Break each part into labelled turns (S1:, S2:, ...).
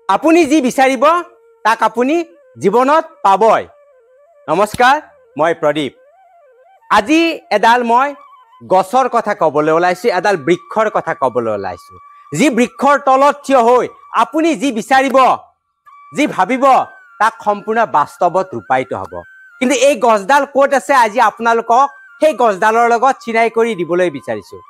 S1: আপুনি যি বিচাৰিব তাক আপুনি জীৱনত পাবই। নমস্কাৰ, মই প্ৰদীপ। আজি এডাল মই গছৰ কথা ক'বলৈ ওলাইছোঁ, এডাল বৃক্ষৰ কথা ক'বলৈ ওলাইছোঁ। যি বৃক্ষৰ তলত থিয় হৈ আপুনি যি বিচাৰিব, যি ভাবিব তাক সম্পূৰ্ণ বাস্তৱত ৰূপায়িত হ'ব। কিন্তু এই গছডাল ক'ত আছে আজি আপোনালোকক সেই গছডালৰ লগত চিনাই কৰি দিবলৈ বিচাৰিছোঁ।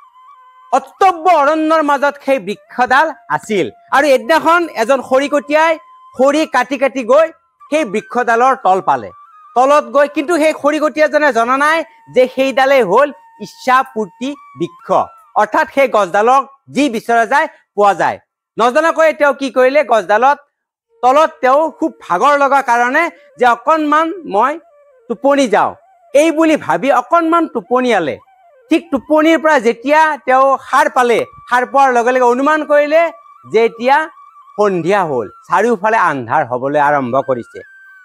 S1: অটব্য অৰণ্যৰ মাজত সেই বৃক্ষডাল আছিল আৰু এদিনাখন এজন খৰিকটীয়াই খৰি কাটি কাটি গৈ সেই বৃক্ষডালৰ তল পালে। তলত গৈ কিন্তু সেই খৰিকটীয়াজনে জনা নাই যে সেইডালেই হ'ল ইচ্ছাপূৰ্তি বৃক্ষ, অৰ্থাৎ সেই গছডালক যি বিচৰা যায় পোৱা যায়। নজনাকৈ তেওঁ কি কৰিলে, গছডালত তলত তেওঁ খুব ভাগৰ লগা কাৰণে যে অকণমান মই টোপনি যাওঁ এই বুলি ভাবি অকণমান টোপনিয়ালে। ঠিক টোপনিৰ পৰা যেতিয়া তেওঁ সাৰ পালে, সাৰ পোৱাৰ লগে লগে অনুমান কৰিলে যে এতিয়া সন্ধিয়া হ'ল, চাৰিওফালে আন্ধাৰ হ'বলৈ আৰম্ভ কৰিছে।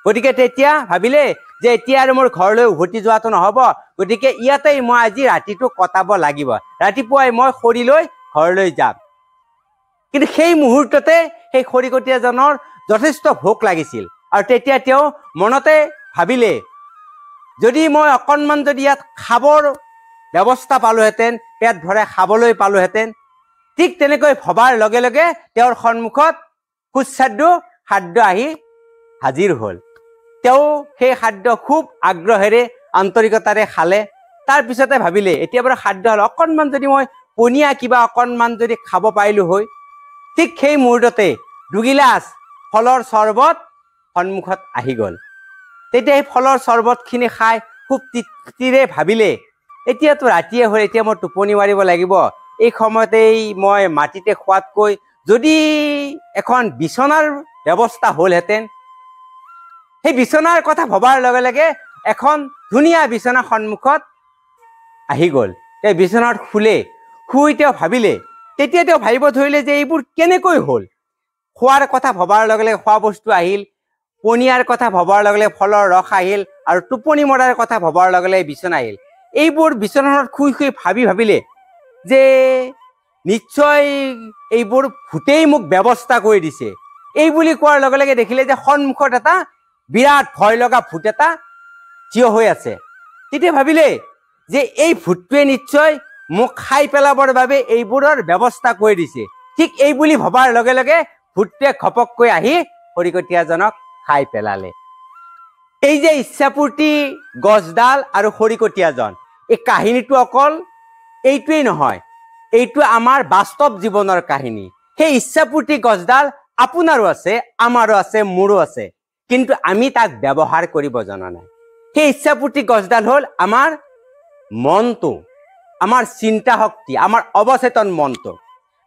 S1: গতিকে তেতিয়া ভাবিলে যে এতিয়া আৰু মোৰ ঘৰলৈ উভতি যোৱাটো নহ'ব, গতিকে ইয়াতেই মই আজি ৰাতিটো কটাব লাগিব, ৰাতিপুৱাই মই খৰি লৈ ঘৰলৈ যাম। কিন্তু সেই মুহূৰ্ততে সেই খৰিকটীয়াজনৰ যথেষ্ট ভোক লাগিছিল আৰু তেতিয়া তেওঁ মনতে ভাবিলে যদি মই অকণমান যদি ইয়াত খাবৰ ব্যৱস্থা পালোহেঁতেন, পেট ভৰাই খাবলৈ পালোহেঁতেন। ঠিক তেনেকৈ ভবাৰ লগে লগে তেওঁৰ সন্মুখত সুস্বাদু খাদ্য আহি হাজিৰ হ'ল। তেওঁ সেই খাদ্য খুব আগ্ৰহেৰে আন্তৰিকতাৰে খালে। তাৰপিছতে ভাবিলে এতিয়া বাৰু খাদ্য হ'ল, অকণমান যদি মই পনীয়া কিবা অকণমান যদি খাব পাৰিলোঁ হয়। ঠিক সেই মুহূৰ্ততে দুগিলাচ ফলৰ চৰ্বত সন্মুখত আহি গ'ল। তেতিয়া সেই ফলৰ চৰ্বতখিনি খাই খুব তৃপ্তিৰে ভাবিলে এতিয়াতো ৰাতিয়ে হ'ল, এতিয়া মই টোপনি মাৰিব লাগিব। এই সময়তেই মই মাটিতে খোৱাতকৈ যদি এখন বিচনাৰ ব্যৱস্থা হ'লহেঁতেন। সেই বিচনাৰ কথা ভবাৰ লগে লগে এখন ধুনীয়া বিচনা সন্মুখত আহি গ'ল। তেওঁ বিচনাত শুলে, শুই তেওঁ ভাবিলে, তেতিয়া তেওঁ ভাবিব ধৰিলে যে এইবোৰ কেনেকৈ হ'ল। খোৱাৰ কথা ভবাৰ লগে লগে খোৱা বস্তু আহিল, পনীয়াৰ কথা ভবাৰ লগে লগে ফলৰ ৰস আহিল আৰু টোপনি মৰাৰ কথা ভবাৰ লগে লগে বিচনা আহিল। এইবোৰ বিচনাখনত শুই শুই ভাবিলে যে নিশ্চয় এইবোৰ ভূতেই মোক ব্যৱস্থা কৰি দিছে। এই বুলি কোৱাৰ লগে লগে দেখিলে যে সন্মুখত এটা বিৰাট ভয় লগা ভূত এটা থিয় হৈ আছে। তেতিয়া ভাবিলে যে এই ভূতটোৱে নিশ্চয় মোক খাই পেলাবৰ বাবে এইবোৰৰ ব্যৱস্থা কৰি দিছে। ঠিক এই বুলি ভবাৰ লগে লগে ভূতটোৱে ঘপককৈ আহি খৰিকটীয়াজনক খাই পেলালে। এই যে ইচ্ছাপূৰ্তি গছডাল আৰু খৰিকটীয়াজন, এই কাহিনীটো অকল এইটোৱেই নহয়, এইটো আমাৰ বাস্তৱ জীৱনৰ কাহিনী। সেই ইচ্ছাপূৰ্তি গছডাল আপোনাৰো আছে, আমাৰো আছে, মোৰো আছে, কিন্তু আমি তাক ব্যৱহাৰ কৰিব জনা নাই। সেই ইচ্ছাপূৰ্তি গছডাল হ'ল আমাৰ মনটো, আমাৰ চিন্তা শক্তি, আমাৰ অৱচেতন মনটো।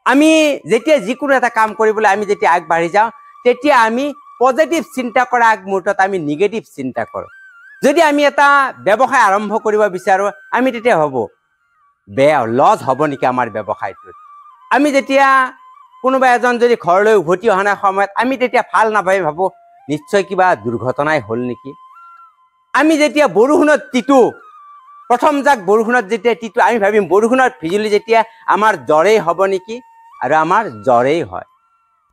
S1: আমি যেতিয়া যিকোনো এটা কাম কৰিবলৈ আমি যেতিয়া আগবাঢ়ি যাওঁ, তেতিয়া আমি পজিটিভ চিন্তা কৰা আগমুহূৰ্তত আমি নিগেটিভ চিন্তা কৰোঁ। যদি আমি এটা ব্যৱসায় আৰম্ভ কৰিব বিচাৰোঁ, আমি তেতিয়া ভাবোঁ বেয়া লছ হ'ব নেকি আমাৰ ব্যৱসায়টোত। আমি যেতিয়া কোনোবা এজন যদি ঘৰলৈ উভতি অহা নাই সময়ত আমি তেতিয়া ভাল নাভাবি ভাবোঁ নিশ্চয় কিবা দুৰ্ঘটনাই হ'ল নেকি। আমি যেতিয়া বৰষুণত তিতো, প্ৰথম যাক বৰষুণত যেতিয়া তিতো, আমি ভাবিম বৰষুণত ভিজিলে যেতিয়া আমাৰ জ্বৰেই হ'ব নেকি, আৰু আমাৰ জ্বৰেই হয়।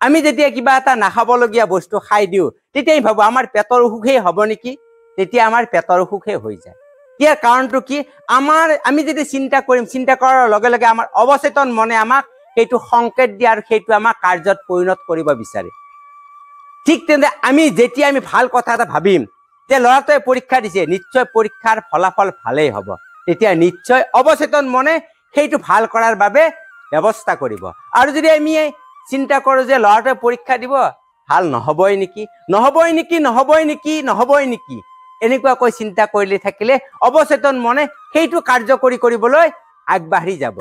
S1: আমি যেতিয়া কিবা এটা নাখাবলগীয়া বস্তু খাই দিওঁ, তেতিয়া আমি ভাবোঁ আমাৰ পেটৰ অসুখেই হ'ব নেকি, তেতিয়া আমাৰ পেটৰ অসুখেই হৈ যায়। ইয়াৰ কাৰণটো কি, আমি যদি চিন্তা কৰিম, চিন্তা কৰাৰ লগে লগে আমাৰ অৱচেতন মনে আমাক সেইটো সংকেত দিয়ে আৰু সেইটো আমাক কাৰ্যত পৰিণত কৰিব বিচাৰে। ঠিক তেনেদৰে যেতিয়া আমি ভাল কথা এটা ভাবিম যে ল'ৰাটোৱে পৰীক্ষা দিছে, নিশ্চয় পৰীক্ষাৰ ফলাফল ভালেই হ'ব, তেতিয়া নিশ্চয় অৱচেতন মনে সেইটো ভাল কৰাৰ বাবে ব্যৱস্থা কৰিব। আৰু যদি আমি চিন্তা কৰোঁ যে ল'ৰাটোৱে পৰীক্ষা দিব ভাল নহ'বই নেকি, নহ'বই নেকি, নহ'বই নেকি, নহ'বই নেকি, এনেকুৱাকৈ চিন্তা কৰিলে থাকিলে অৱচেতন মনে সেইটো কাৰ্যকৰী কৰিবলৈ আগবাঢ়ি যাব।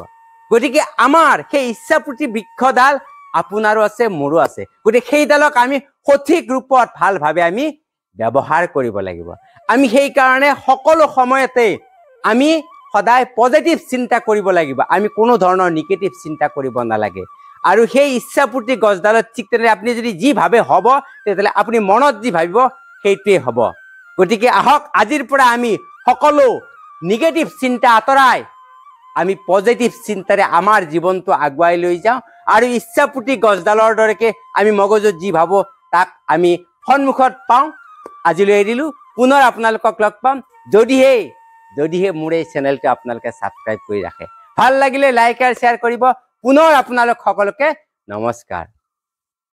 S1: গতিকে আমাৰ সেই ইচ্ছাপূৰ্তি বৃক্ষডাল আপোনাৰো আছে, মোৰো আছে। গতিকে সেইডালক আমি সঠিক ৰূপত ভালভাৱে আমি ব্যৱহাৰ কৰিব লাগিব। আমি সেইকাৰণে সকলো সময়তে আমি সদায় পজিটিভ চিন্তা কৰিব লাগিব, আমি কোনো ধৰণৰ নিগেটিভ চিন্তা কৰিব নালাগে। আৰু সেই ইচ্ছাপূৰ্তি গছডালত ঠিক তেনেদৰে আপুনি যদি যি ভাবে হ'ব, তেতিয়াহ'লে আপুনি মনত যি ভাবিব সেইটোৱে হ'ব। গতিকে আহক আজিৰ পৰা আমি সকলো নিগেটিভ চিন্তা আঁতৰাই আমি পজিটিভ চিন্তাৰে আমাৰ জীৱনটো আগুৱাই লৈ যাওঁ আৰু ইচ্ছাপুতি গছডালৰ দৰেকে আমি মগজুত যি ভাবো তাক আমি সন্মুখত পাওঁ আজিলৈ এৰিলো পুনৰ আপোনালোকক লগ পাম যদিহে মোৰ এই চেনেলটো আপোনালোকে ছাবস্ক্ৰাইব কৰি ৰাখে ভাল লাগিলে লাইক আৰু শ্বেয়াৰ কৰিব পুনৰ আপোনালোক সকলোকে নমস্কাৰ